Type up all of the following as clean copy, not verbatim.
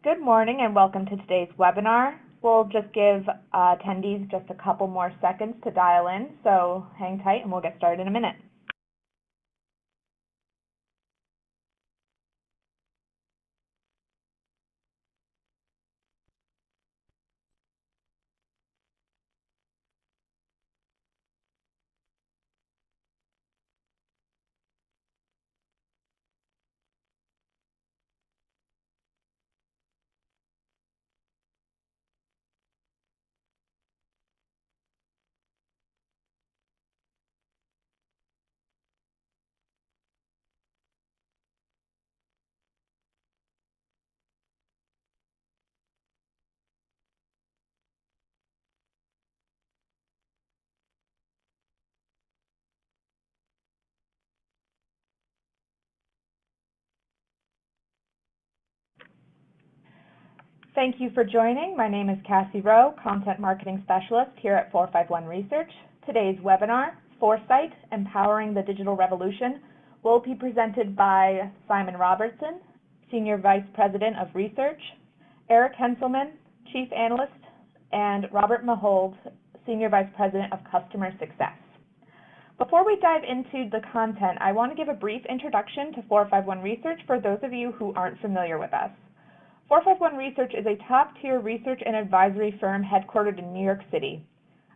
Good morning and welcome to today's webinar. We'll just give attendees just a couple more seconds to dial in, so hang tight and we'll get started in a minute. Thank you for joining. My name is Cassie Rowe, Content Marketing Specialist here at 451 Research. Today's webinar, 4SIGHT, Empowering the Digital Revolution, will be presented by Simon Robertson, Senior Vice President of Research, Eric Henselman, Chief Analyst, and Robert Mahold, Senior Vice President of Customer Success. Before we dive into the content, I want to give a brief introduction to 451 Research for those of you who aren't familiar with us. 451 Research is a top-tier research and advisory firm headquartered in New York City.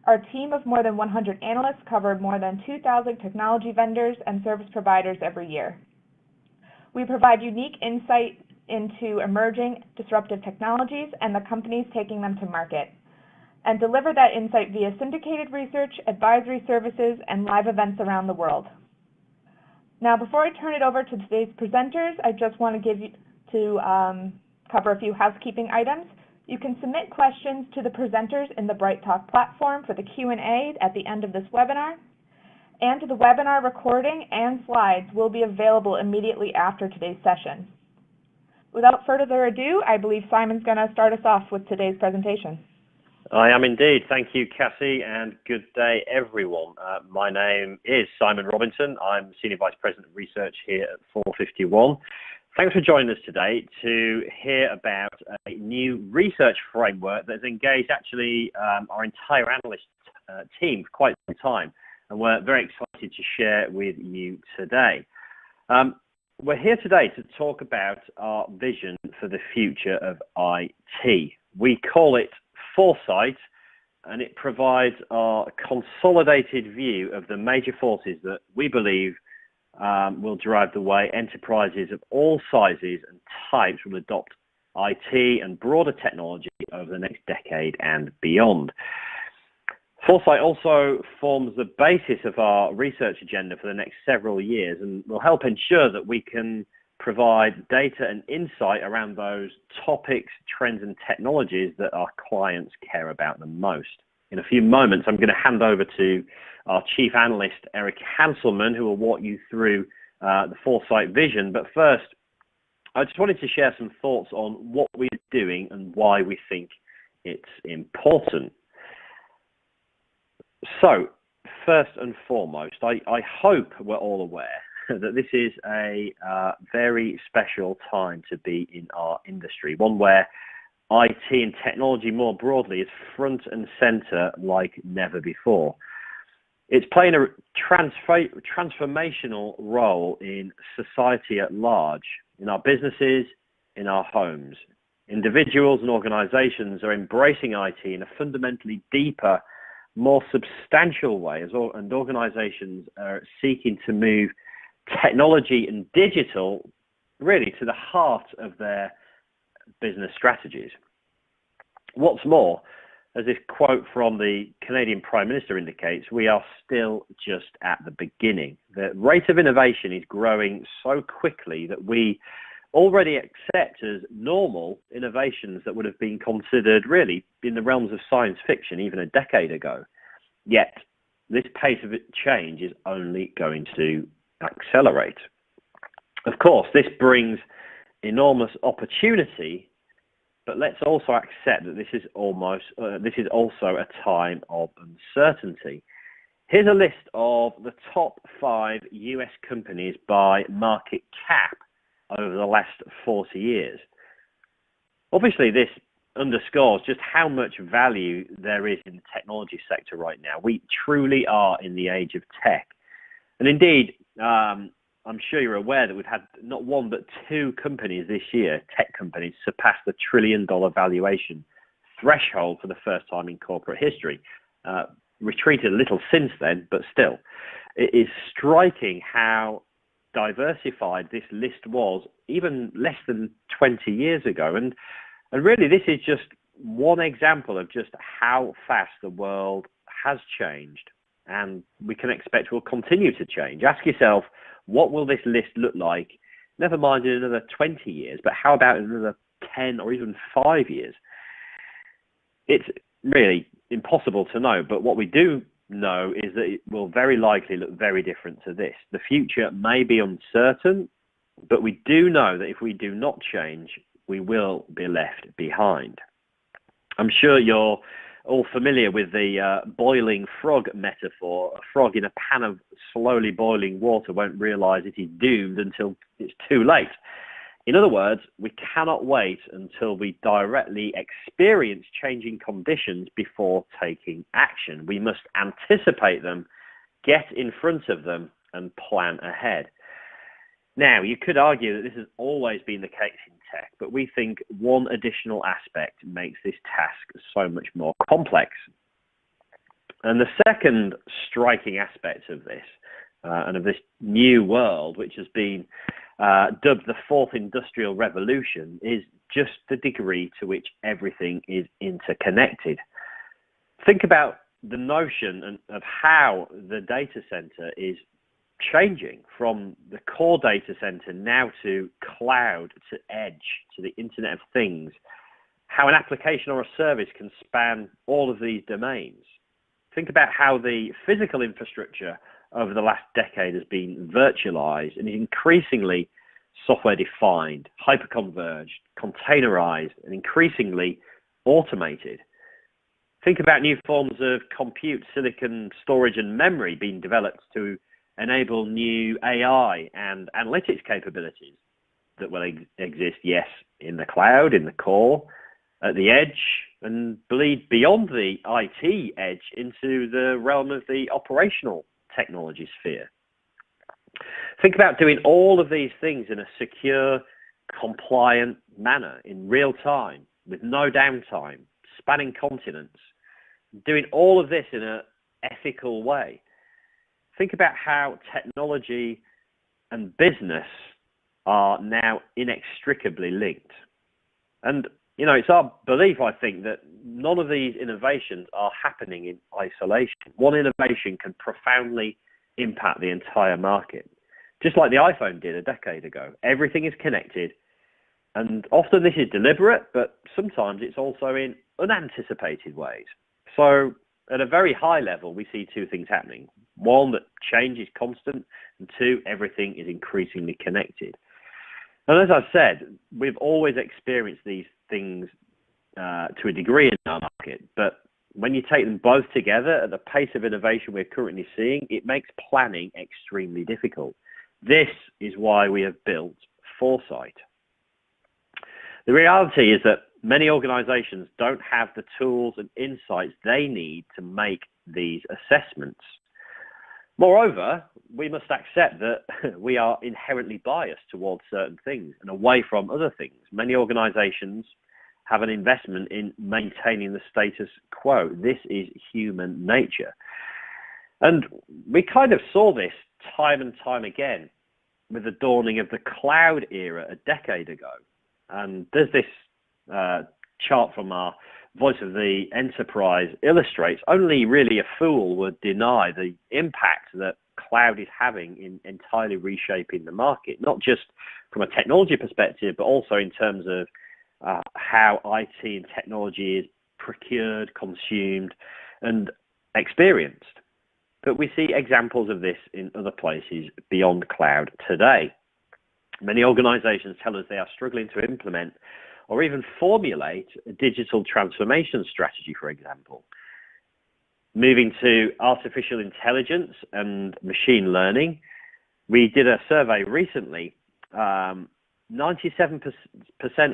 Our team of more than 100 analysts cover more than 2,000 technology vendors and service providers every year. We provide unique insight into emerging disruptive technologies and the companies taking them to market, and deliver that insight via syndicated research, advisory services, and live events around the world. Now, before I turn it over to today's presenters, I just want to cover a few housekeeping items. You can submit questions to the presenters in the BrightTalk platform for the Q&A at the end of this webinar, and the webinar recording and slides will be available immediately after today's session. Without further ado, I believe Simon's going to start us off with today's presentation. I am indeed. Thank you, Cassie, and good day, everyone. My name is Simon Robinson. I'm Senior Vice President of Research here at 451. Thanks for joining us today to hear about a new research framework that's engaged actually our entire analyst team for quite some time, and we're very excited to share with you today. We're here today to talk about our vision for the future of IT. We call it 4SIGHT, and it provides our consolidated view of the major forces that we believe will drive the way enterprises of all sizes and types will adopt IT and broader technology over the next decade and beyond. 4SIGHT also forms the basis of our research agenda for the next several years and will help ensure that we can provide data and insight around those topics, trends, and technologies that our clients care about the most. In a few moments, I'm going to hand over to our Chief Analyst, Eric Henselman, who will walk you through the 4SIGHT vision. But first, I just wanted to share some thoughts on what we're doing and why we think it's important. So, first and foremost, I hope we're all aware that this is a very special time to be in our industry, one where IT and technology more broadly is front and center like never before. It's playing a transformational role in society at large, in our businesses, in our homes. Individuals and organizations are embracing IT in a fundamentally deeper, more substantial way, and organizations are seeking to move technology and digital really to the heart of their business strategies. What's more, as this quote from the Canadian Prime Minister indicates, we are still just at the beginning. The rate of innovation is growing so quickly that we already accept as normal innovations that would have been considered really in the realms of science fiction even a decade ago. Yet, this pace of change is only going to accelerate. Of course, this brings enormous opportunity, but let's also accept that this is also a time of uncertainty. Here's a list of the top 5 US companies by market cap over the last 40 years. Obviously, this underscores just how much value there is in the technology sector right now. We truly are in the age of tech. And indeed, I'm sure you're aware that we've had not one but two companies this year, tech companies, surpass the $1 trillion valuation threshold for the first time in corporate history. Retreated a little since then, but still. It is striking how diversified this list was even less than 20 years ago. And really, this is just one example of just how fast the world has changed, and we can expect will continue to change. Ask yourself, what will this list look like, never mind in another 20 years, but how about in another 10 or even 5 years? It's really impossible to know, but what we do know is that it will very likely look very different to this. The future may be uncertain, but we do know that if we do not change, we will be left behind. I'm sure you're all familiar with the boiling frog metaphor. A frog in a pan of slowly boiling water won't realize it is doomed until it's too late. In other words, we cannot wait until we directly experience changing conditions before taking action. We must anticipate them, get in front of them, and plan ahead. Now, you could argue that this has always been the case in tech, but we think one additional aspect makes this task so much more complex. And the second striking aspect of this, and of this new world, which has been dubbed the fourth industrial revolution, is just the degree to which everything is interconnected. Think about the notion of how the data center is changing from the core data center now to cloud, to edge, to the Internet of Things, how an application or a service can span all of these domains. Think about how the physical infrastructure over the last decade has been virtualized and is increasingly software-defined, hyper-converged, containerized, and increasingly automated. Think about new forms of compute, silicon, storage, and memory being developed to enable new AI and analytics capabilities that will exist, yes, in the cloud, in the core, at the edge, and bleed beyond the IT edge into the realm of the operational technology sphere. Think about doing all of these things in a secure, compliant manner, in real time, with no downtime, spanning continents, doing all of this in an ethical way. Think about how technology and business are now inextricably linked. And, you know, it's our belief, I think, that none of these innovations are happening in isolation. One innovation can profoundly impact the entire market, just like the iPhone did a decade ago. Everything is connected, and often this is deliberate, but sometimes it's also in unanticipated ways. So at a very high level, we see two things happening. One, that change is constant, and two, everything is increasingly connected. And as I've said, we've always experienced these things to a degree in our market, but when you take them both together at the pace of innovation we're currently seeing, it makes planning extremely difficult. This is why we have built 4SIGHT. The reality is that many organizations don't have the tools and insights they need to make these assessments. Moreover, we must accept that we are inherently biased towards certain things and away from other things. Many organizations have an investment in maintaining the status quo. This is human nature. And we kind of saw this time and time again with the dawning of the cloud era a decade ago. And there's this chart from our Voice of the Enterprise illustrates only really a fool would deny the impact that cloud is having in entirely reshaping the market, not just from a technology perspective, but also in terms of how IT and technology is procured, consumed, and experienced. But we see examples of this in other places beyond cloud today. Many organizations tell us they are struggling to implement or even formulate a digital transformation strategy, for example. Moving to artificial intelligence and machine learning, we did a survey recently 97%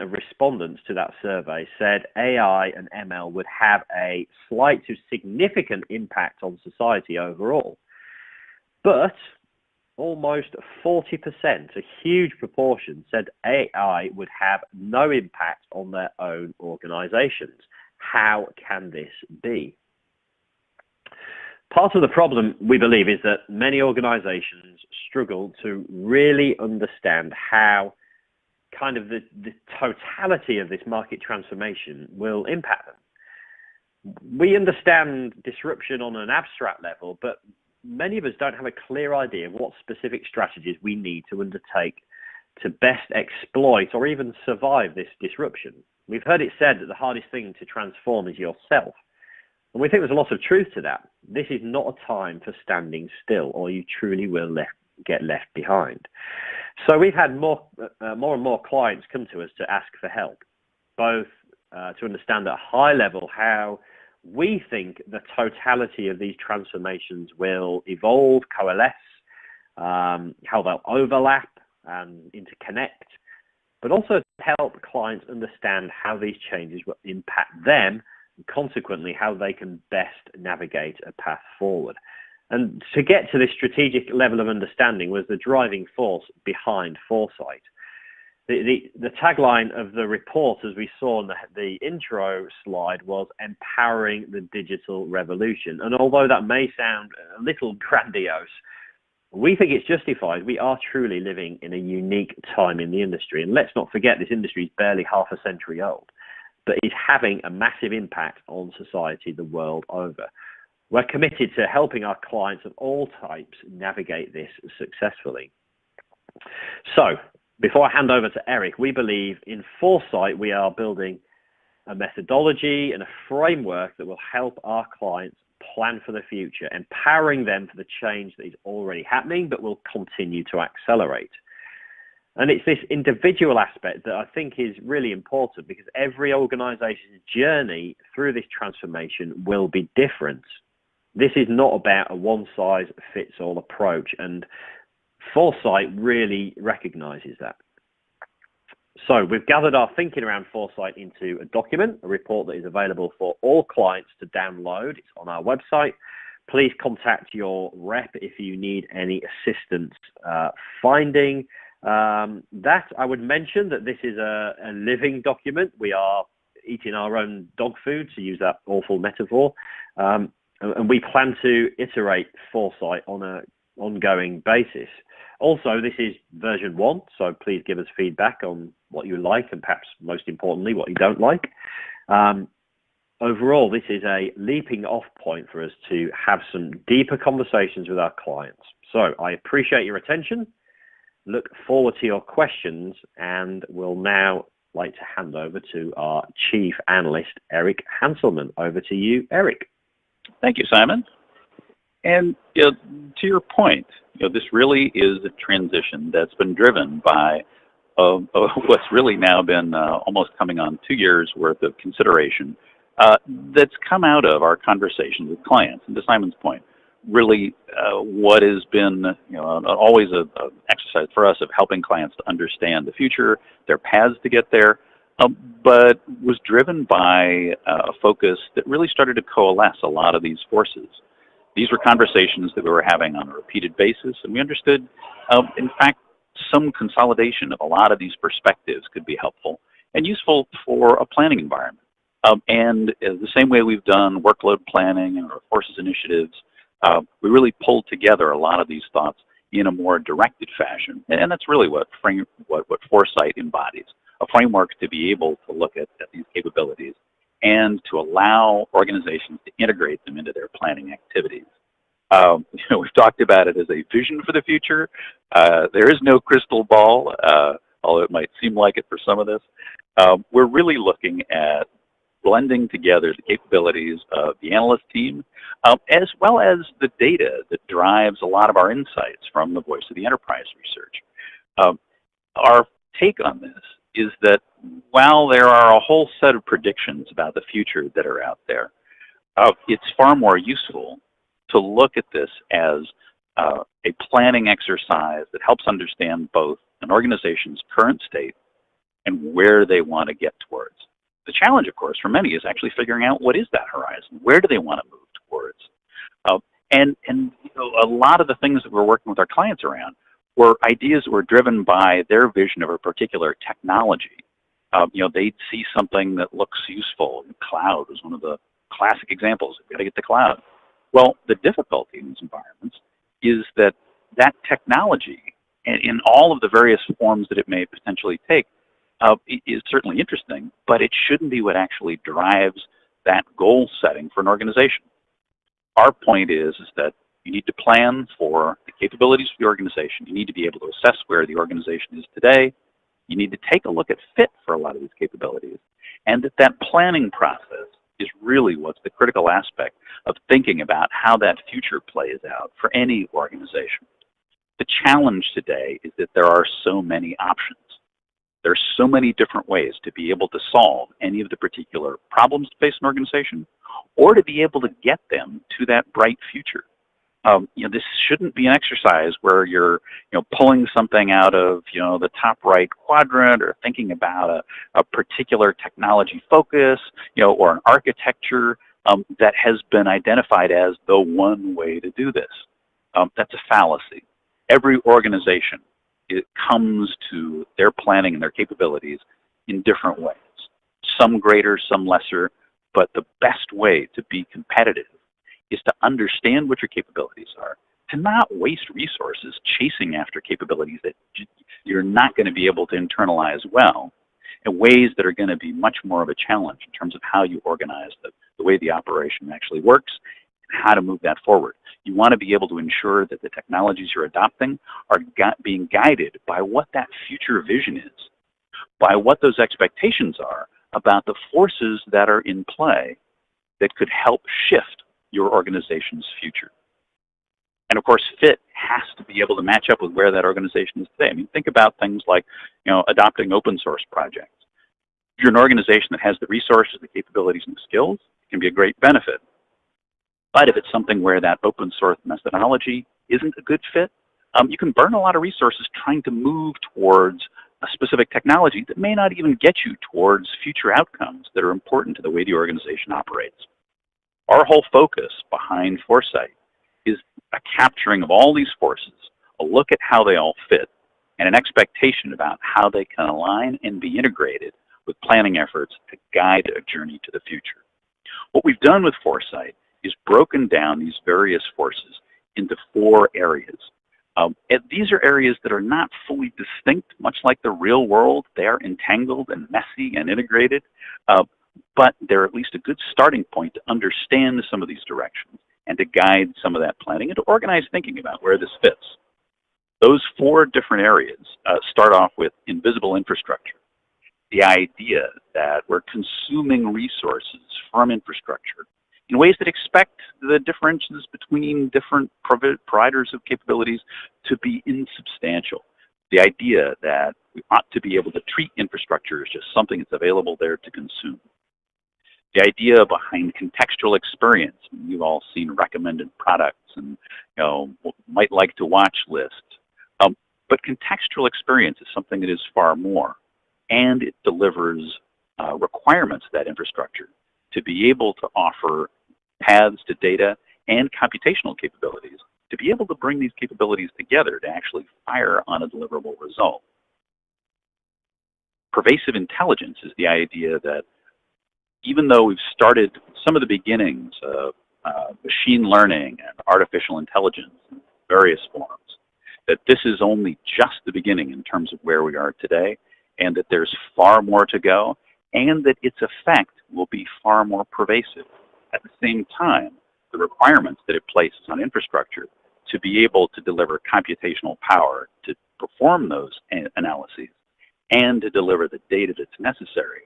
of respondents to that survey said AI and ML would have a slight to significant impact on society overall. But almost 40%, a huge proportion, said AI would have no impact on their own organizations. How can this be? Part of the problem, we believe, is that many organizations struggle to really understand how kind of the totality of this market transformation will impact them. We understand disruption on an abstract level, but many of us don't have a clear idea of what specific strategies we need to undertake to best exploit or even survive this disruption. We've heard it said that the hardest thing to transform is yourself. And we think there's a lot of truth to that. This is not a time for standing still, or you truly will get left behind. So we've had more and more clients come to us to ask for help, both to understand at a high level how we think the totality of these transformations will evolve, coalesce, how they'll overlap and interconnect, but also to help clients understand how these changes will impact them, and consequently how they can best navigate a path forward. And to get to this strategic level of understanding was the driving force behind 4SIGHT. The tagline of the report, as we saw in the intro slide, was empowering the digital revolution. And although that may sound a little grandiose, we think it's justified. We are truly living in a unique time in the industry. And let's not forget, this industry is barely half a century old, but it's having a massive impact on society the world over. We're committed to helping our clients of all types navigate this successfully. So, before I hand over to Eric, we believe in 4SIGHT we are building a methodology and a framework that will help our clients plan for the future, empowering them for the change that is already happening but will continue to accelerate. And it's this individual aspect that I think is really important, because every organization's journey through this transformation will be different. This is not about a one-size-fits-all approach, and 4SIGHT really recognizes that. So we've gathered our thinking around 4SIGHT into a document, a report that is available for all clients to download. It's on our website. Please contact your rep if you need any assistance finding that. I would mention that this is a living document. We are eating our own dog food, to use that awful metaphor, and we plan to iterate 4SIGHT on an ongoing basis. Also, this is version 1, so please give us feedback on what you like and perhaps most importantly, what you don't like. Overall, this is a leaping off point for us to have some deeper conversations with our clients. So I appreciate your attention, look forward to your questions, and will now like to hand over to our Chief Analyst, Eric Hanselman. Over to you, Eric. Thank you, Simon. And to your point, this really is a transition that's been driven by what's really now been almost coming on 2 years worth of consideration that's come out of our conversations with clients. And to Simon's point, really what has been always an exercise for us of helping clients to understand the future, their paths to get there, but was driven by a focus that really started to coalesce a lot of these forces. These were conversations that we were having on a repeated basis, and we understood, in fact, some consolidation of a lot of these perspectives could be helpful and useful for a planning environment. And the same way we've done workload planning and our forces initiatives, we really pulled together a lot of these thoughts in a more directed fashion. And that's really what 4SIGHT embodies, a framework to be able to look at these capabilities and to allow organizations to integrate them into their planning activities. We've talked about it as a vision for the future. There is no crystal ball, although it might seem like it for some of this. We're really looking at blending together the capabilities of the analyst team, as well as the data that drives a lot of our insights from the voice of the enterprise research. Our take on this is that while there are a whole set of predictions about the future that are out there, it's far more useful to look at this as a planning exercise that helps understand both an organization's current state and where they want to get towards. The challenge, of course, for many is actually figuring out what is that horizon? Where do they want to move towards? And a lot of the things that we're working with our clients around were ideas that were driven by their vision of a particular technology. They'd see something that looks useful. Cloud was one of the classic examples. We've got to get the cloud. Well, the difficulty in these environments is that that technology, in all of the various forms that it may potentially take, is certainly interesting, but it shouldn't be what actually drives that goal setting for an organization. Our point is that you need to plan for the capabilities of the organization. You need to be able to assess where the organization is today. You need to take a look at fit for a lot of these capabilities. And that planning process is really what's the critical aspect of thinking about how that future plays out for any organization. The challenge today is that there are so many options. There's so many different ways to be able to solve any of the particular problems to face an organization, or to be able to get them to that bright future. This shouldn't be an exercise where you're, pulling something out of, the top right quadrant, or thinking about a particular technology focus, or an architecture that has been identified as the one way to do this. That's a fallacy. Every organization, it comes to their planning and their capabilities in different ways. Some greater, some lesser, but the best way to be competitive is to understand what your capabilities are, to not waste resources chasing after capabilities that you're not going to be able to internalize well, in ways that are going to be much more of a challenge in terms of how you organize the way the operation actually works and how to move that forward. You want to be able to ensure that the technologies you're adopting are being guided by what that future vision is, by what those expectations are about the forces that are in play that could help shift your organization's future. And of course, fit has to be able to match up with where that organization is today. I mean, think about things like, adopting open source projects. If you're an organization that has the resources, the capabilities, and the skills, it can be a great benefit. But if it's something where that open source methodology isn't a good fit, you can burn a lot of resources trying to move towards a specific technology that may not even get you towards future outcomes that are important to the way the organization operates. Our whole focus behind 4SIGHT is a capturing of all these forces, a look at how they all fit, and an expectation about how they can align and be integrated with planning efforts to guide a journey to the future. What we've done with 4SIGHT is broken down these various forces into 4 areas. These are areas that are not fully distinct, much like the real world. They are entangled and messy and integrated, but they're at least a good starting point to understand some of these directions and to guide some of that planning and to organize thinking about where this fits. Those 4 different areas start off with invisible infrastructure. The idea that we're consuming resources from infrastructure in ways that expect the differences between different providers of capabilities to be insubstantial. The idea that we ought to be able to treat infrastructure as just something that's available there to consume. The idea behind contextual experience. You've all seen recommended products and might like to watch lists. But contextual experience is something that is far more, and it delivers requirements of that infrastructure to be able to offer paths to data and computational capabilities, to be able to bring these capabilities together to actually fire on a deliverable result. Pervasive intelligence is the idea that even though we've started some of the beginnings of machine learning and artificial intelligence in various forms, that this is only just the beginning in terms of where we are today, and that there's far more to go, and that its effect will be far more pervasive. At the same time, the requirements that it places on infrastructure to be able to deliver computational power to perform those analyses and to deliver the data that's necessary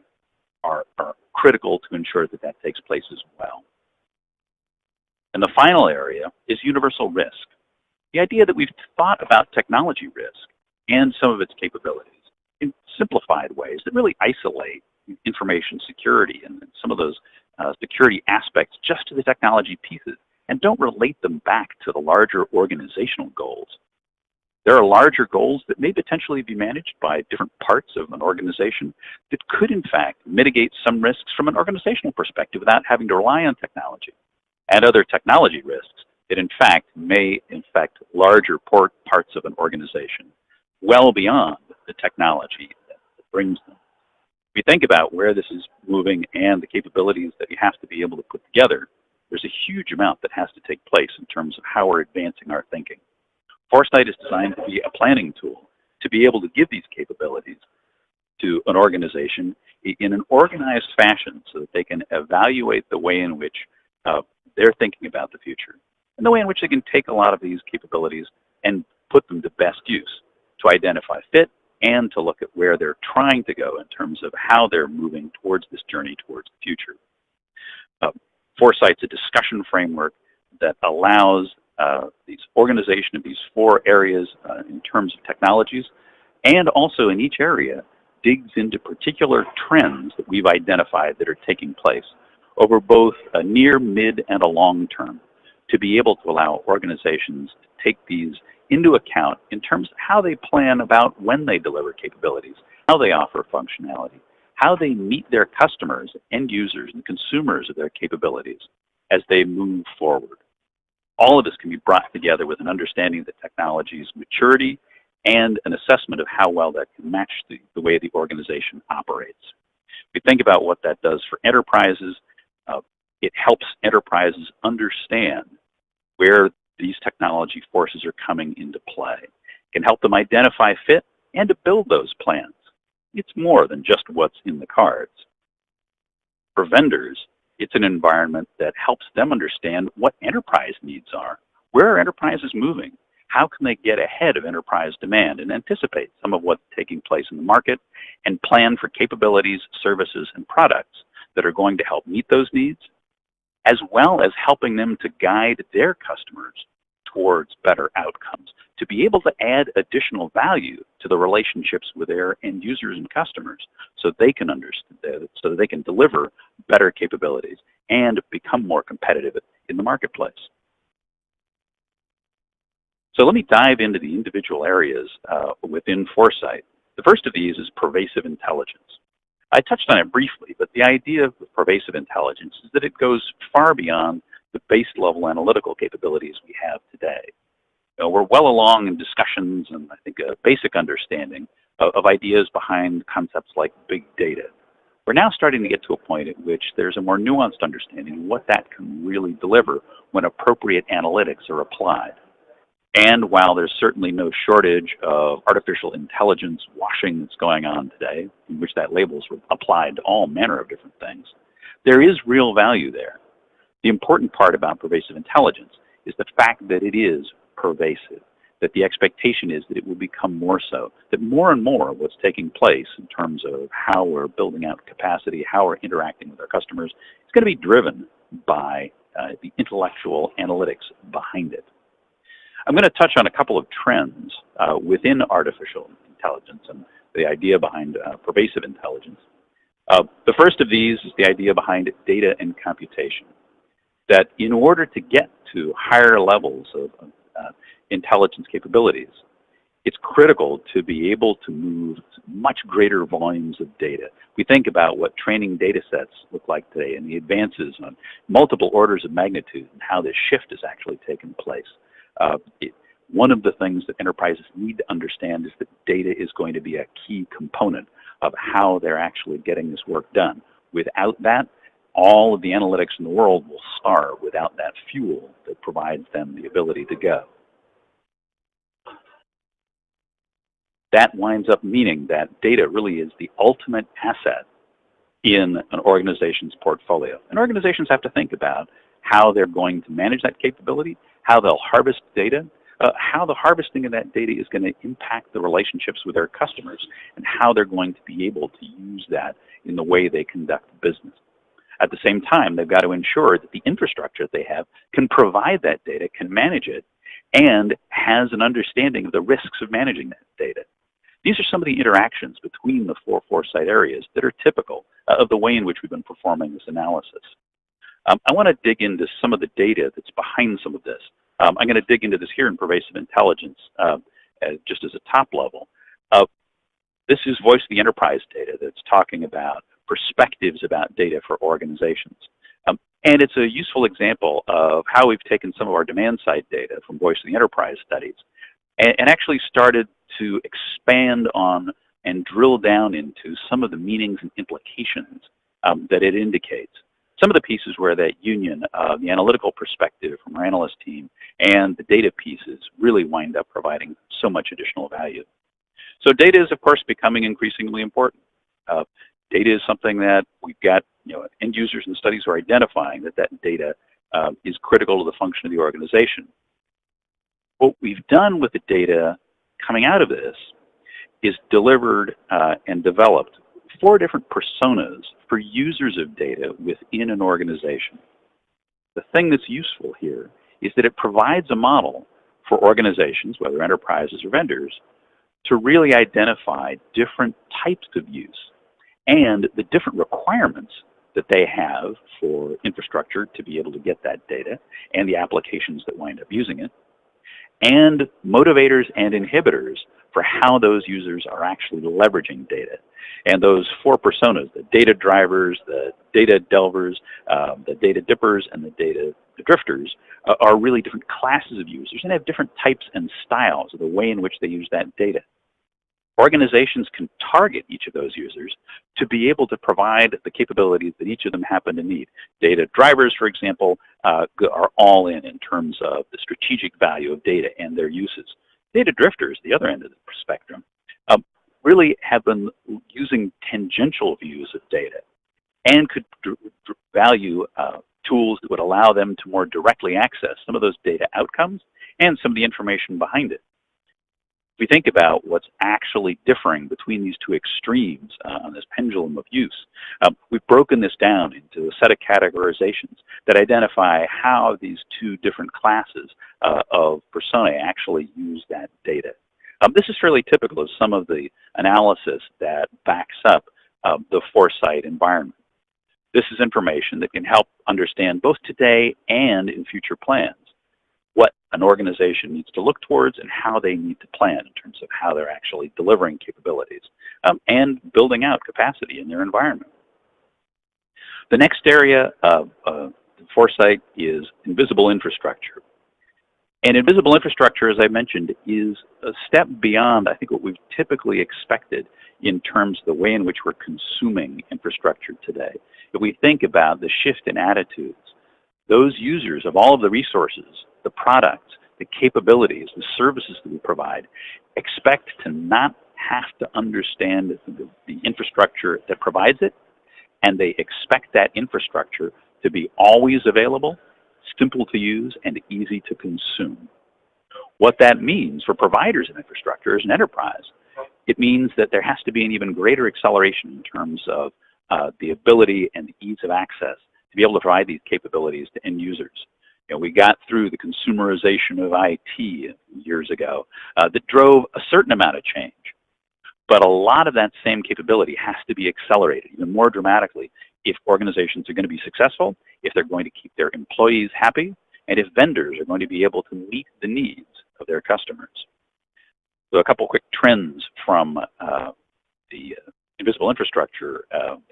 are critical to ensure that that takes place as well. And the final area is universal risk. The idea that we've thought about technology risk and some of its capabilities in simplified ways that really isolate information security and some of those security aspects just to the technology pieces and don't relate them back to the larger organizational goals. There are larger goals that may potentially be managed by different parts of an organization that could, in fact, mitigate some risks from an organizational perspective without having to rely on technology, and other technology risks that, in fact, may infect larger parts of an organization well beyond the technology that brings them. If you think about where this is moving and the capabilities that you have to be able to put together, there's a huge amount that has to take place in terms of how we're advancing our thinking. 4SIGHT is designed to be a planning tool to be able to give these capabilities to an organization in an organized fashion so that they can evaluate the way in which they're thinking about the future and the way in which they can take a lot of these capabilities and put them to best use to identify fit and to look at where they're trying to go in terms of how they're moving towards this journey towards the future. 4SIGHT's a discussion framework that allows these organization of these 4 areas in terms of technologies, and also in each area digs into particular trends that we've identified that are taking place over both a near, mid, and a long term to be able to allow organizations to take these into account in terms of how they plan about when they deliver capabilities, how they offer functionality, how they meet their customers, end users, and consumers of their capabilities as they move forward. All of this can be brought together with an understanding of the technology's maturity and an assessment of how well that can match the way the organization operates. If you think about what that does for enterprises, it helps enterprises understand where these technology forces are coming into play. It can help them identify fit and to build those plans. It's more than just what's in the cards. For vendors, it's an environment that helps them understand what enterprise needs are. Where are enterprises moving? How can they get ahead of enterprise demand and anticipate some of what's taking place in the market and plan for capabilities, services, and products that are going to help meet those needs, as well as helping them to guide their customers towards better outcomes, to be able to add additional value to the relationships with their end users and customers so they can understand, so that they can deliver better capabilities and become more competitive in the marketplace. So let me dive into the individual areas within 4SIGHT. The first of these is pervasive intelligence. I touched on it briefly, but the idea of pervasive intelligence is that it goes far beyond the base level analytical capabilities we have today. We're well along in discussions and I think a basic understanding of ideas behind concepts like big data. We're now starting to get to a point at which there's a more nuanced understanding of what that can really deliver when appropriate analytics are applied. And while there's certainly no shortage of artificial intelligence washing that's going on today, in which that label's applied to all manner of different things, there is real value there. The important part about pervasive intelligence is the fact that it is pervasive, that the expectation is that it will become more so, that more and more of what's taking place in terms of how we're building out capacity, how we're interacting with our customers, is going to be driven by the intellectual analytics behind it. I'm going to touch on a couple of trends within artificial intelligence and the idea behind pervasive intelligence. The first of these is the idea behind data and computation, that in order to get to higher levels of intelligence capabilities, it's critical to be able to move much greater volumes of data. We think about what training data sets look like today and the advances on multiple orders of magnitude and how this shift has actually taken place. One of the things that enterprises need to understand is that data is going to be a key component of how they're actually getting this work done. Without that, all of the analytics in the world will starve without that fuel that provides them the ability to go. That winds up meaning that data really is the ultimate asset in an organization's portfolio. And organizations have to think about how they're going to manage that capability, how they'll harvest data, how the harvesting of that data is going to impact the relationships with their customers, and how they're going to be able to use that in the way they conduct business. At the same time, they've got to ensure that the infrastructure they have can provide that data, can manage it, and has an understanding of the risks of managing that data. These are some of the interactions between the 4SIGHT areas that are typical of the way in which we've been performing this analysis. I want to dig into some of the data that's behind some of this. I'm going to dig into this here in pervasive intelligence just as a top level. This is voice of the enterprise data that's talking about perspectives about data for organizations. And it's a useful example of how we've taken some of our demand side data from voice of the enterprise studies and actually started to expand on and drill down into some of the meanings and implications that it indicates. Some of the pieces where that union of the analytical perspective from our analyst team and the data pieces really wind up providing so much additional value. So data is, of course, becoming increasingly important. Data is something that we've got, end users and studies are identifying that data is critical to the function of the organization. What we've done with the data coming out of this is delivered and developed 4 different personas for users of data within an organization. The thing that's useful here is that it provides a model for organizations, whether enterprises or vendors, to really identify different types of use and the different requirements that they have for infrastructure to be able to get that data and the applications that wind up using it, and motivators and inhibitors for how those users are actually leveraging data. And those 4 personas, the data drivers, the data delvers, the data dippers, and the data drifters, are really different classes of users and have different types and styles of the way in which they use that data. Organizations can target each of those users to be able to provide the capabilities that each of them happen to need. Data drivers, for example, are all in terms of the strategic value of data and their uses. Data drifters, the other end of the spectrum, really have been using tangential views of data and could value tools that would allow them to more directly access some of those data outcomes and some of the information behind it. If we think about what's actually differing between these 2 extremes on this pendulum of use, we've broken this down into a set of categorizations that identify how these 2 different classes of personae actually use that data. This is fairly typical of some of the analysis that backs up the 4SIGHT environment. This is information that can help understand both today and in future plans what an organization needs to look towards and how they need to plan in terms of how they're actually delivering capabilities and building out capacity in their environment. The next area of 4SIGHT is invisible infrastructure. And invisible infrastructure, as I mentioned, is a step beyond, I think, what we've typically expected in terms of the way in which we're consuming infrastructure today. If we think about the shift in attitudes, those users of all of the resources, the products, the capabilities, the services that we provide, expect to not have to understand the infrastructure that provides it, and they expect that infrastructure to be always available, simple to use, and easy to consume. What that means for providers of infrastructure as an enterprise, it means that there has to be an even greater acceleration in terms of the ability and the ease of access to be able to provide these capabilities to end users. We got through the consumerization of IT years ago that drove a certain amount of change. But a lot of that same capability has to be accelerated even more dramatically if organizations are going to be successful, if they're going to keep their employees happy, and if vendors are going to be able to meet the needs of their customers. So a couple quick trends from the invisible infrastructure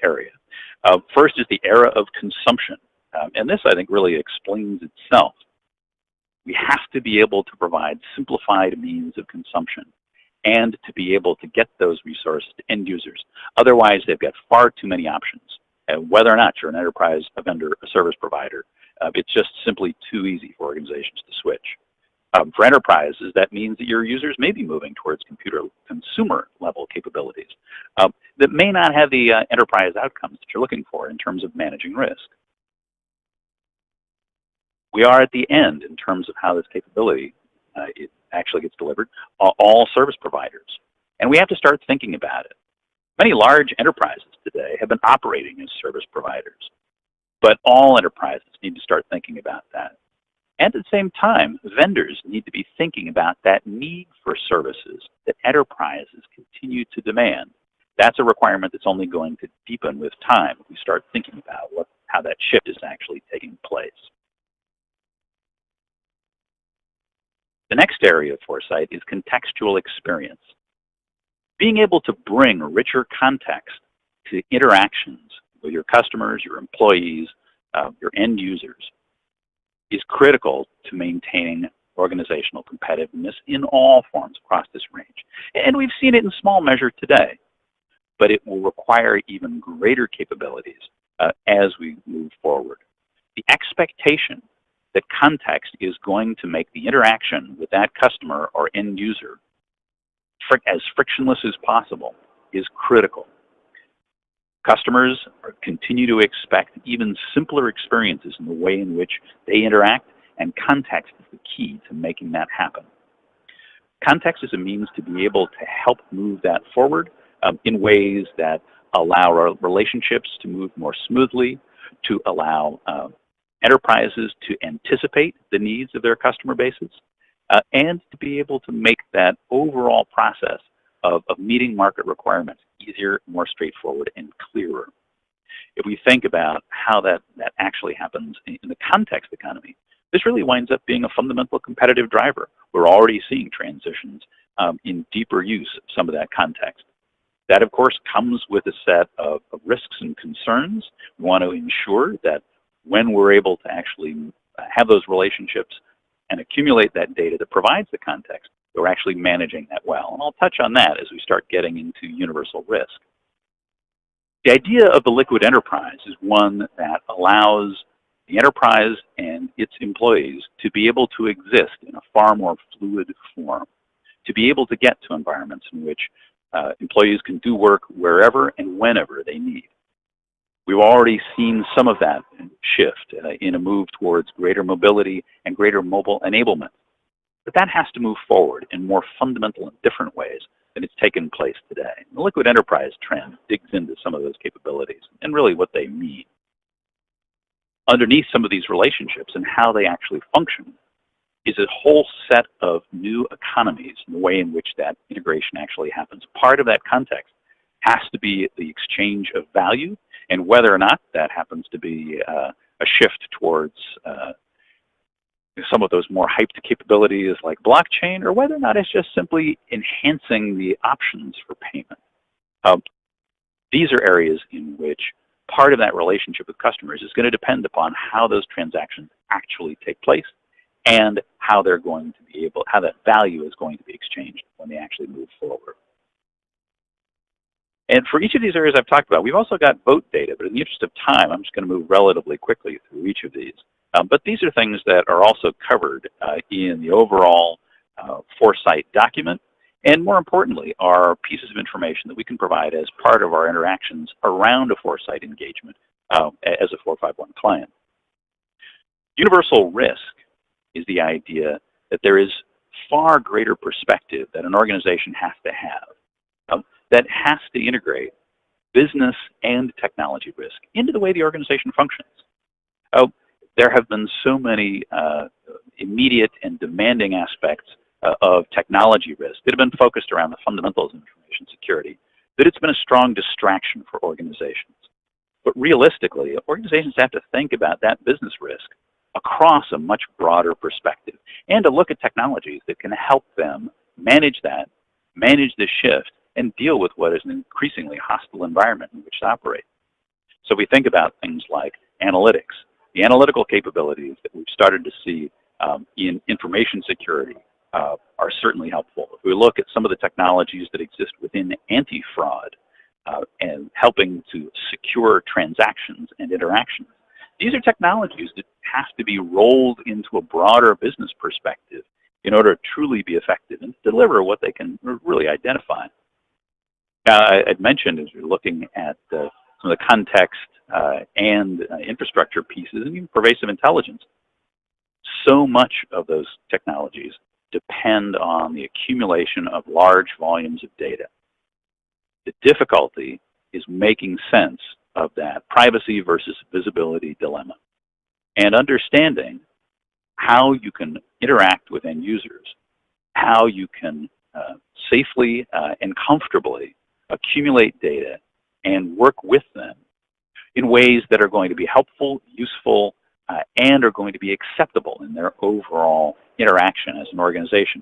area. First is the era of consumption. And this, I think, really explains itself. We have to be able to provide simplified means of consumption and to be able to get those resources to end users. Otherwise, they've got far too many options. Whether or not you're an enterprise, a vendor, a service provider, it's just simply too easy for organizations to switch. For enterprises, that means that your users may be moving towards consumer level capabilities that may not have the enterprise outcomes that you're looking for in terms of managing risk. We are at the end in terms of how this capability it actually gets delivered, all service providers. And we have to start thinking about it. Many large enterprises today have been operating as service providers, but all enterprises need to start thinking about that. And at the same time, vendors need to be thinking about that need for services that enterprises continue to demand. That's a requirement that's only going to deepen with time if we start thinking about how that shift is actually taking place. The next area of foresight is contextual experience. Being able to bring richer context to interactions with your customers, your employees, your end users is critical to maintaining organizational competitiveness in all forms across this range. And we've seen it in small measure today, but it will require even greater capabilities as we move forward. The expectation that context is going to make the interaction with that customer or end user as frictionless as possible is critical. Customers continue to expect even simpler experiences in the way in which they interact, and context is the key to making that happen. Context is a means to be able to help move that forward in ways that allow our relationships to move more smoothly, to allow enterprises to anticipate the needs of their customer bases, and to be able to make that overall process of meeting market requirements easier, more straightforward, and clearer. If we think about how that actually happens in the context economy, this really winds up being a fundamental competitive driver. We're already seeing transitions in deeper use of some of that context. That, of course, comes with a set of risks and concerns. We want to ensure that when we're able to actually have those relationships and accumulate that data that provides the context, we're actually managing that well. And I'll touch on that as we start getting into universal risk. The idea of the liquid enterprise is one that allows the enterprise and its employees to be able to exist in a far more fluid form, to be able to get to environments in which employees can do work wherever and whenever they need. We've already seen some of that shift in a move towards greater mobility and greater mobile enablement. But that has to move forward in more fundamental and different ways than it's taken place today. The liquid enterprise trend digs into some of those capabilities and really what they mean. Underneath some of these relationships and how they actually function is a whole set of new economies in the way in which that integration actually happens. Part of that context has to be the exchange of value, and whether or not that happens to be a shift towards some of those more hyped capabilities like blockchain, or whether or not it's just simply enhancing the options for payment. These are areas in which part of that relationship with customers is going to depend upon how those transactions actually take place and how they're going to be able, how that value is going to be exchanged when they actually move forward. And for each of these areas I've talked about, we've also got vote data, but in the interest of time, I'm just going to move relatively quickly through each of these. But these are things that are also covered in the overall 4SIGHT document, and more importantly, are pieces of information that we can provide as part of our interactions around a 4SIGHT engagement as a 451 client. Universal risk is the idea that there is far greater perspective that an organization has to have that has to integrate business and technology risk into the way the organization functions. There have been so many immediate and demanding aspects of technology risk that have been focused around the fundamentals of information security that it's been a strong distraction for organizations. But realistically, organizations have to think about that business risk across a much broader perspective and to look at technologies that can help them manage that, manage this shift, and deal with what is an increasingly hostile environment in which to operate. So we think about things like analytics. The analytical capabilities that we've started to see in information security are certainly helpful. If we look at some of the technologies that exist within anti-fraud and helping to secure transactions and interactions, these are technologies that have to be rolled into a broader business perspective in order to truly be effective and deliver what they can really identify. I'd mentioned as we're looking at some of the context and infrastructure pieces and even pervasive intelligence, so much of those technologies depend on the accumulation of large volumes of data. The difficulty is making sense of that privacy versus visibility dilemma and understanding how you can interact with end users, how you can safely and comfortably accumulate data and work with them in ways that are going to be helpful, useful, and are going to be acceptable in their overall interaction as an organization.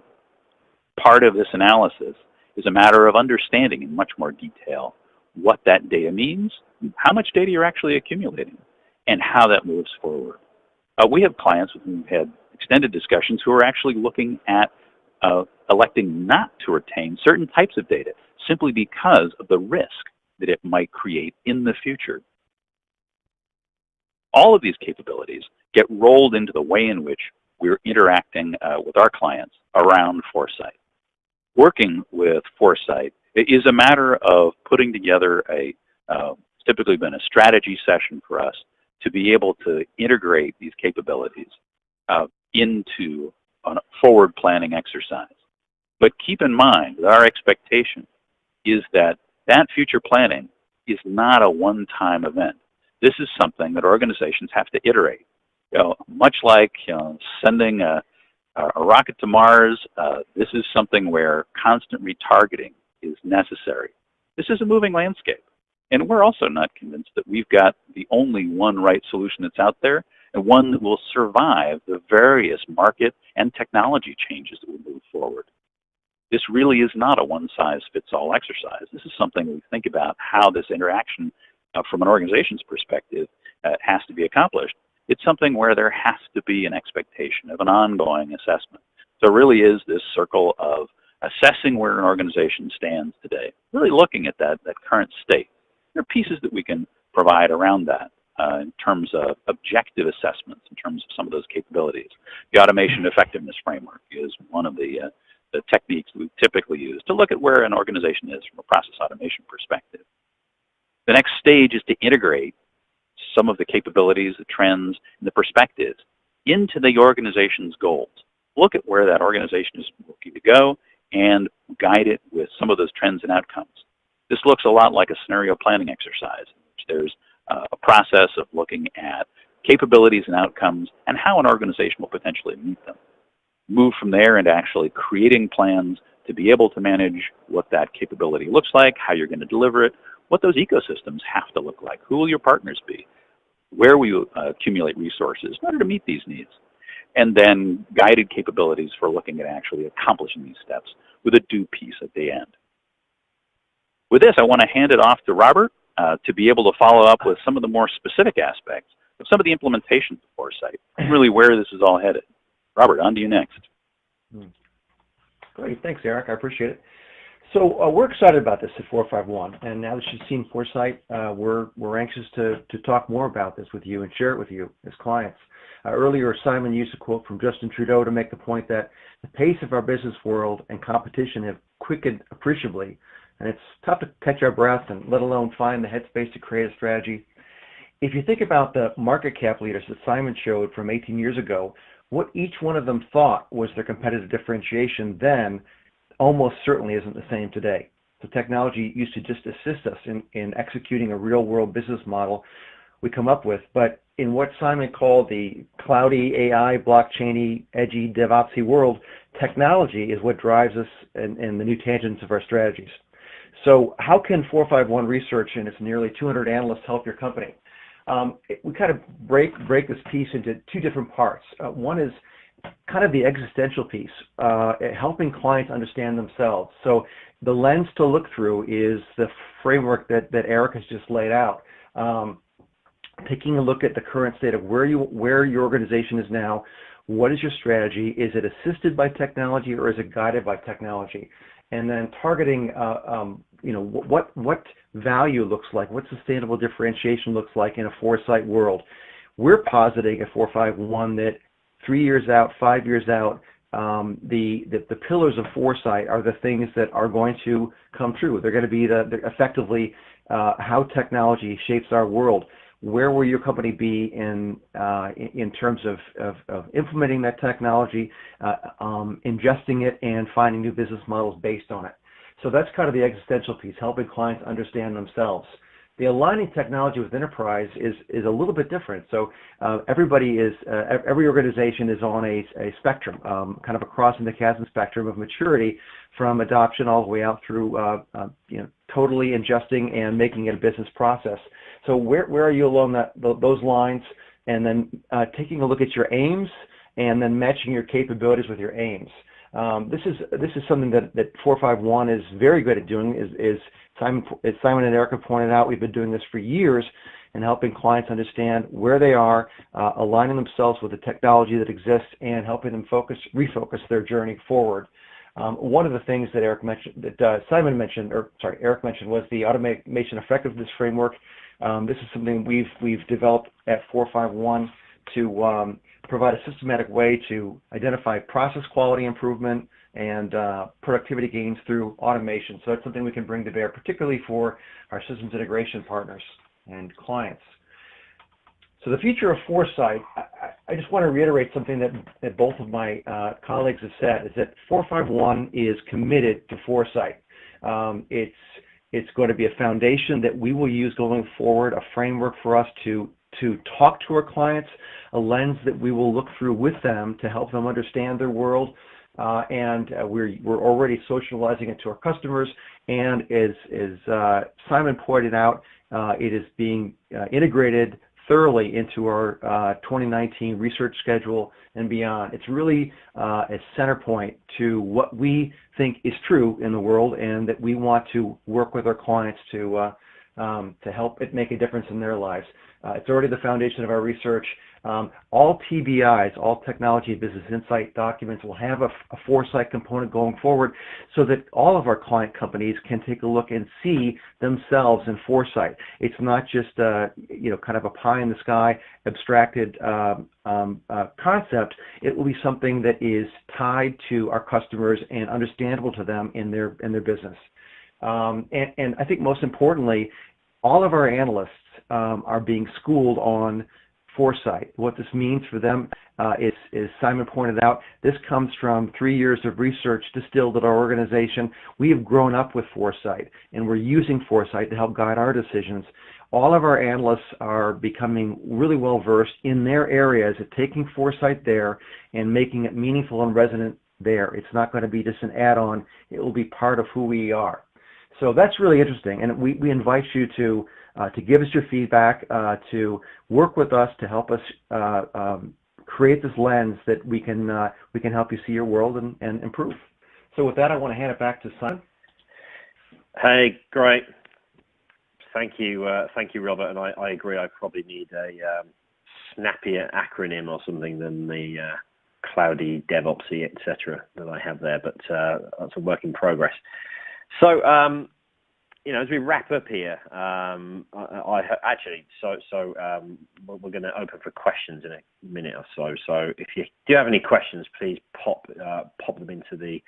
Part of this analysis is a matter of understanding in much more detail what that data means, how much data you're actually accumulating, and how that moves forward. We have clients with whom we've had extended discussions who are actually looking at electing not to retain certain types of data simply because of the risk that it might create in the future. All of these capabilities get rolled into the way in which we're interacting with our clients around 4SIGHT. Working with 4SIGHT is a matter of putting together it's typically been a strategy session for us to be able to integrate these capabilities into a forward planning exercise. But keep in mind that our expectation is that that future planning is not a one-time event. This is something that organizations have to iterate. Much like sending a rocket to Mars, this is something where constant retargeting is necessary. This is a moving landscape. And we're also not convinced that we've got the only one right solution that's out there, and one that will survive the various market and technology changes that will move forward. This really is not a one-size-fits-all exercise. This is something we think about how this interaction from an organization's perspective has to be accomplished. It's something where there has to be an expectation of an ongoing assessment. So it really is this circle of assessing where an organization stands today, really looking at that current state. There are pieces that we can provide around that in terms of objective assessments, in terms of some of those capabilities. The automation effectiveness framework is one of the techniques that we typically use to look at where an organization is from a process automation perspective. The next stage is to integrate some of the capabilities, the trends, and the perspectives into the organization's goals. Look at where that organization is looking to go and guide it with some of those trends and outcomes. This looks a lot like a scenario planning exercise, in which there's a process of looking at capabilities and outcomes and how an organization will potentially meet them. Move from there into actually creating plans to be able to manage what that capability looks like, how you're going to deliver it, what those ecosystems have to look like, who will your partners be, where will you accumulate resources in order to meet these needs, and then guided capabilities for looking at actually accomplishing these steps with a do piece at the end. With this, I want to hand it off to Robert to be able to follow up with some of the more specific aspects of some of the implementations of 4SIGHT and really where this is all headed. Robert, on to you next. Great, thanks, Eric. I appreciate it. So we're excited about this at 451, and now that you've seen 4SIGHT, we're anxious to talk more about this with you and share it with you as clients. Earlier, Simon used a quote from Justin Trudeau to make the point that the pace of our business world and competition have quickened appreciably, and it's tough to catch our breath and let alone find the headspace to create a strategy. If you think about the market cap leaders that Simon showed from 18 years ago, what each one of them thought was their competitive differentiation then almost certainly isn't the same today. So technology used to just assist us in executing a real-world business model we come up with, but in what Simon called the cloudy, AI, blockchainy, edgy, DevOpsy world, technology is what drives us in the new tangents of our strategies. So how can 451 Research and its nearly 200 analysts help your company? We kind of break this piece into two different parts. One is kind of the existential piece, helping clients understand themselves. So the lens to look through is the framework that Eric has just laid out. Taking a look at the current state of where your organization is now, what is your strategy? Is it assisted by technology or is it guided by technology? And then targeting, what value looks like, what sustainable differentiation looks like in a 4SIGHT world. We're positing at 451 that 3 years out, 5 years out, the pillars of 4SIGHT are the things that are going to come true. They're going to be effectively how technology shapes our world. Where will your company be in terms of implementing that technology, ingesting it, and finding new business models based on it? So that's kind of the existential piece, helping clients understand themselves. The aligning technology with enterprise is a little bit different. So every organization is on a spectrum, kind of a crossing the chasm spectrum of maturity from adoption all the way out through totally ingesting and making it a business process. So where are you along those lines? and then taking a look at your aims and then matching your capabilities with your aims. This is something that 451 is very good at doing. As Simon and Erica pointed out, we've been doing this for years and helping clients understand where they are, aligning themselves with the technology that exists, and helping them refocus their journey forward. One of the things that Eric mentioned, Eric mentioned, was the automation effectiveness framework. This is something we've developed at 451 to provide a systematic way to identify process quality improvement and productivity gains through automation. So that's something we can bring to bear, particularly for our systems integration partners and clients. So the future of foresight, I just want to reiterate something that both of my colleagues have said, is that 451 is committed to foresight. It's going to be a foundation that we will use going forward, a framework for us to talk to our clients, a lens that we will look through with them to help them understand their world, and we're already socializing it to our customers. And as Simon pointed out, it is being integrated thoroughly into our 2019 research schedule and beyond. It's really a center point to what we think is true in the world, and that we want to work with our clients to help it make a difference in their lives. It's already the foundation of our research. All TBIs, all Technology Business Insight documents, will have a foresight component going forward, so that all of our client companies can take a look and see themselves in foresight. It's not just kind of a pie in the sky, abstracted concept. It will be something that is tied to our customers and understandable to them in their business. And I think most importantly, all of our analysts are being schooled on foresight. What this means for them is, as Simon pointed out, this comes from 3 years of research distilled at our organization. We have grown up with foresight, and we're using foresight to help guide our decisions. All of our analysts are becoming really well versed in their areas at taking foresight there and making it meaningful and resonant there. It's not going to be just an add-on. It will be part of who we are. So that's really interesting, and we invite you to give us your feedback, to work with us to help us create this lens that we can help you see your world and improve. So with that, I want to hand it back to Simon. Hey, great. Thank you, Robert. And I agree. I probably need a snappier acronym or something than the cloudy DevOpsy, etc. that I have there. But that's a work in progress. So, as we wrap up here, we're going to open for questions in a minute or so. So, if you do have any questions, please pop them into the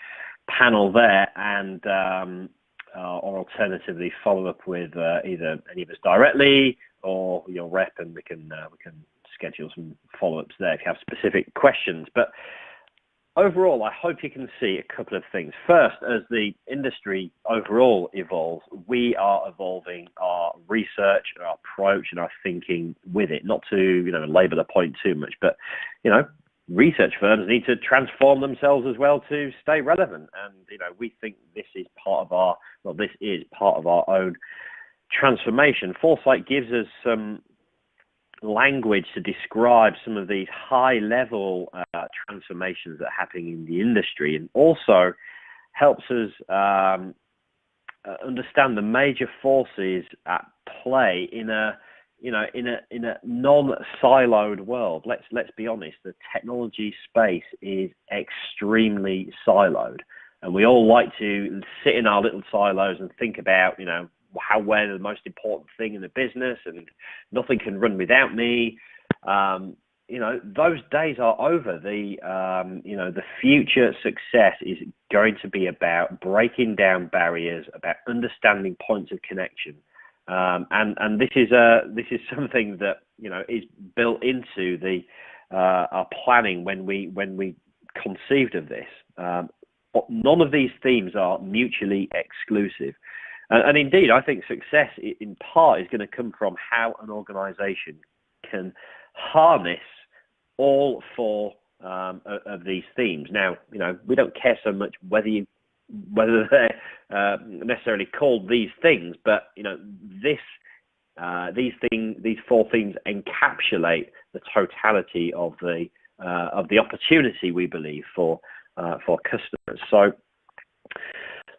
panel there, and or alternatively follow up with either any of us directly or your rep, and we can schedule some follow-ups there if you have specific questions. But overall, I hope you can see a couple of things. First, as the industry overall evolves, we are evolving our research, our approach, and our thinking with it. Not to, labor the point too much, but, research firms need to transform themselves as well to stay relevant. And, we think this is part of our own transformation. Foresight gives us some language to describe some of these high-level transformations that are happening in the industry, and also helps us understand the major forces at play in a non-siloed world. Let's be honest. The technology space is extremely siloed, and we all like to sit in our little silos and think about we're the most important thing in the business, and nothing can run without me. Those days are over. The future success is going to be about breaking down barriers, about understanding points of connection, and this is something that is built into our planning when we conceived of this. None of these themes are mutually exclusive. And indeed, I think success in part is going to come from how an organization can harness all four of these themes. Now, we don't care so much whether they're necessarily called these things, but this these four themes encapsulate the totality of the opportunity we believe for customers. So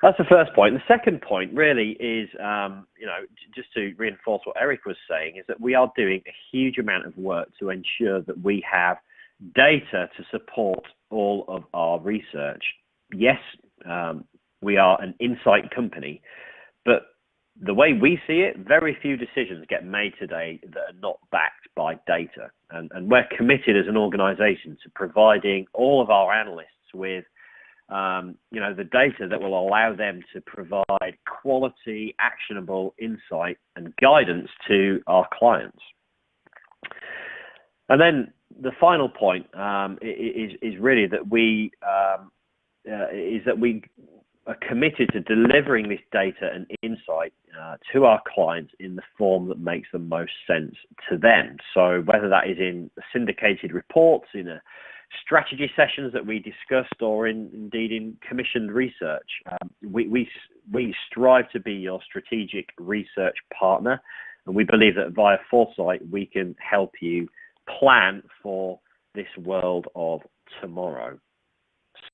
that's the first point. The second point really is, just to reinforce what Eric was saying, is that we are doing a huge amount of work to ensure that we have data to support all of our research. Yes, we are an insight company, but the way we see it, very few decisions get made today that are not backed by data. And we're committed as an organization to providing all of our analysts with the data that will allow them to provide quality, actionable insight and guidance to our clients. And then the final point is really that we are committed to delivering this data and insight to our clients in the form that makes the most sense to them. So whether that is in syndicated reports, in a strategy sessions that we discussed, or indeed in commissioned research, we strive to be your strategic research partner, and we believe that via 4SIGHT we can help you plan for this world of tomorrow.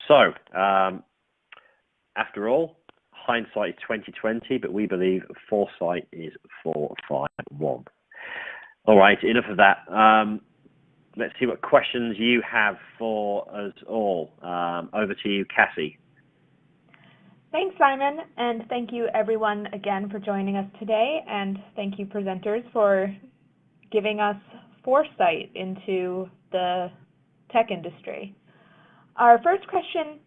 So after all, hindsight is 2020, but we believe 4SIGHT is 451. All right, enough of that. Let's see what questions you have for us all. Over to you, Cassie. Thanks, Simon, and thank you everyone again for joining us today, and thank you presenters for giving us foresight into the tech industry. Our first question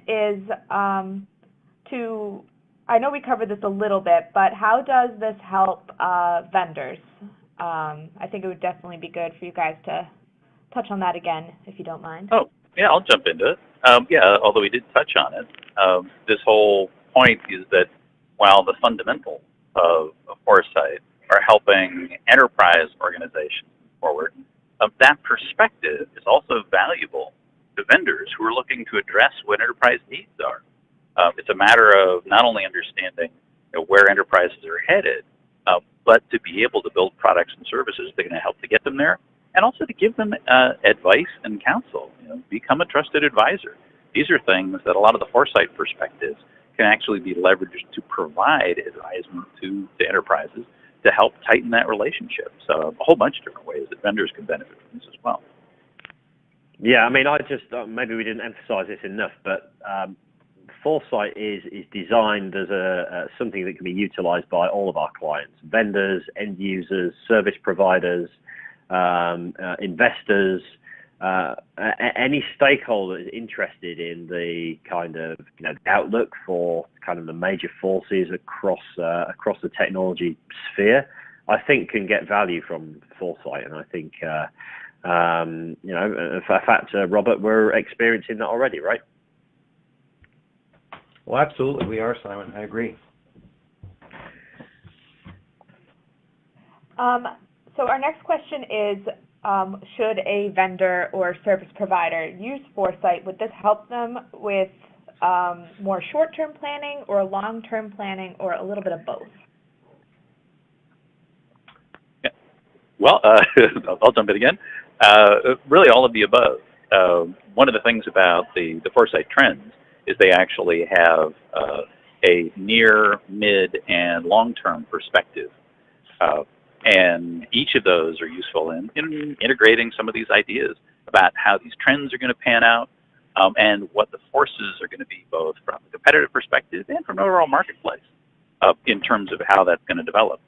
is I know we covered this a little bit, but how does this help vendors? I think it would definitely be good for you guys to touch on that again, if you don't mind. Oh, yeah, I'll jump into it. Although we did touch on it, this whole point is that while the fundamentals of foresight are helping enterprise organizations forward, that perspective is also valuable to vendors who are looking to address what enterprise needs are. It's a matter of not only understanding where enterprises are headed, but to be able to build products and services that are going to help to get them there, and also to give them advice and counsel. Become a trusted advisor. These are things that a lot of the foresight perspectives can actually be leveraged to provide advisement to enterprises to help tighten that relationship. So a whole bunch of different ways that vendors can benefit from this as well. Yeah, I mean, I just maybe we didn't emphasize this enough, but foresight is designed as something that can be utilized by all of our clients: vendors, end users, service providers, investors, any stakeholder is interested in the kind of outlook for kind of the major forces across the technology sphere. I think can get value from foresight, and I think in fact, Robert, we're experiencing that already, right? Well, absolutely, we are, Simon. I agree. So our next question is, should a vendor or service provider use foresight? Would this help them with more short-term planning or long-term planning, or a little bit of both? Yeah. Well, I'll jump in again. Really all of the above. One of the things about the foresight trends is they actually have a near, mid, and long-term perspective. And each of those are useful in integrating some of these ideas about how these trends are going to pan out, and what the forces are going to be, both from a competitive perspective and from an overall marketplace, in terms of how that's going to develop.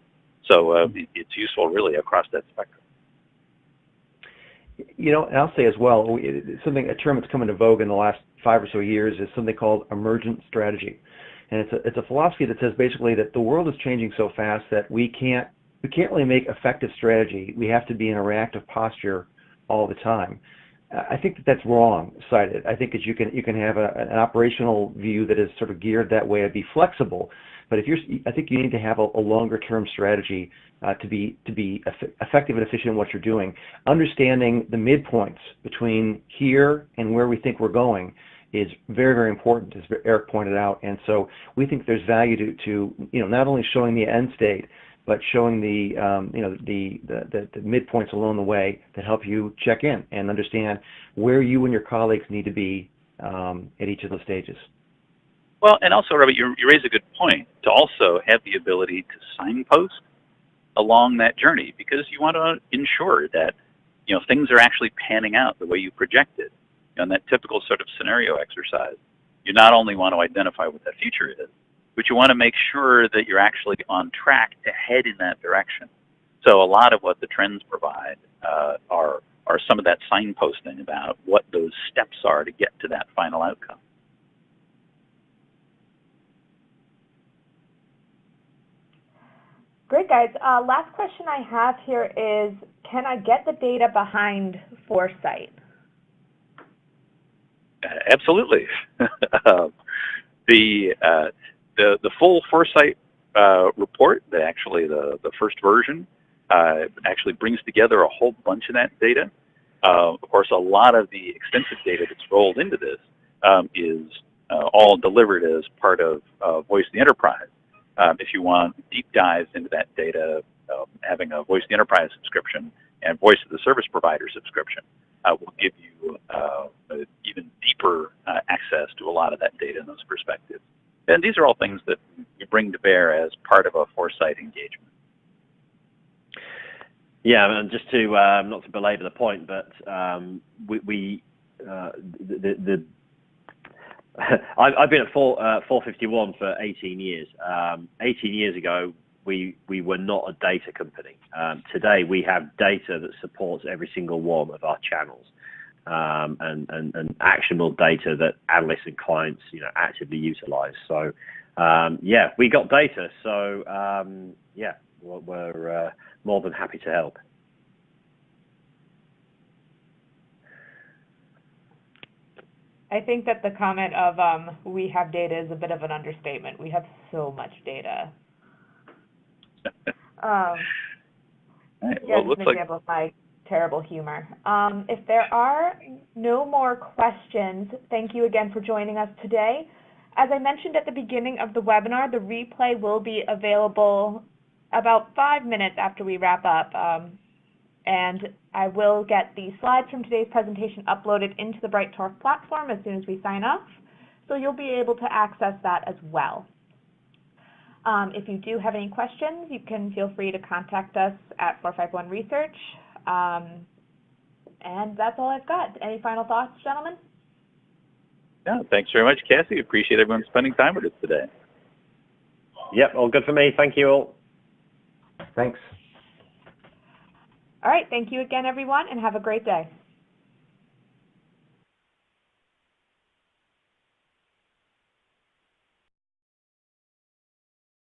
So it's useful really across that spectrum. And I'll say as well, a term that's come into vogue in the last 5 or so years is something called emergent strategy. And it's a philosophy that says basically that the world is changing so fast that we can't really make effective strategy. We have to be in a reactive posture all the time. I think that's wrong-sided. I think that you can have an operational view that is sort of geared that way and be flexible. But I think you need to have a longer-term strategy to be effective and efficient in what you're doing. Understanding the midpoints between here and where we think we're going is very, very important, as Eric pointed out. And so we think there's value to not only showing the end state, but showing the the midpoints along the way that help you check in and understand where you and your colleagues need to be at each of those stages. Well, and also, Robert, you raise a good point to also have the ability to signpost along that journey, because you want to ensure that things are actually panning out the way you projected. In that typical sort of scenario exercise, you not only want to identify what that future is, but you want to make sure that you're actually on track to head in that direction. So a lot of what the trends provide are some of that signposting about what those steps are to get to that final outcome. Great, guys. Last question I have here is, can I get the data behind 4SIGHT? Absolutely. The full 4SIGHT report, the first version, actually brings together a whole bunch of that data. Of course, a lot of the extensive data that's rolled into this is all delivered as part of Voice of the Enterprise. If you want deep dives into that data, having a Voice of the Enterprise subscription and Voice of the Service Provider subscription will give you even deeper access to a lot of that data and those perspectives. And these are all things that you bring to bear as part of a 4SIGHT engagement. Yeah, and just to not to belabor the point, but I've been at 451 for 18 years. 18 years ago, we were not a data company. Today, we have data that supports every single one of our channels, and actionable data that analysts and clients, actively utilize. So, yeah, we got data. So, yeah, we're more than happy to help. I think that the comment of we have data is a bit of an understatement. We have so much data. Just an example of my terrible humor. If there are no more questions, thank you again for joining us today. As I mentioned at the beginning of the webinar, the replay will be available about 5 minutes after we wrap up. And I will get the slides from today's presentation uploaded into the BrightTalk platform as soon as we sign off. So you'll be able to access that as well. If you do have any questions, you can feel free to contact us at 451 Research. And that's all I've got. Any final thoughts, gentlemen? Yeah, thanks very much, Cassie. Appreciate everyone spending time with us today. Yep, all good for me. Thank you all. Thanks. All right, thank you again, everyone, and have a great day.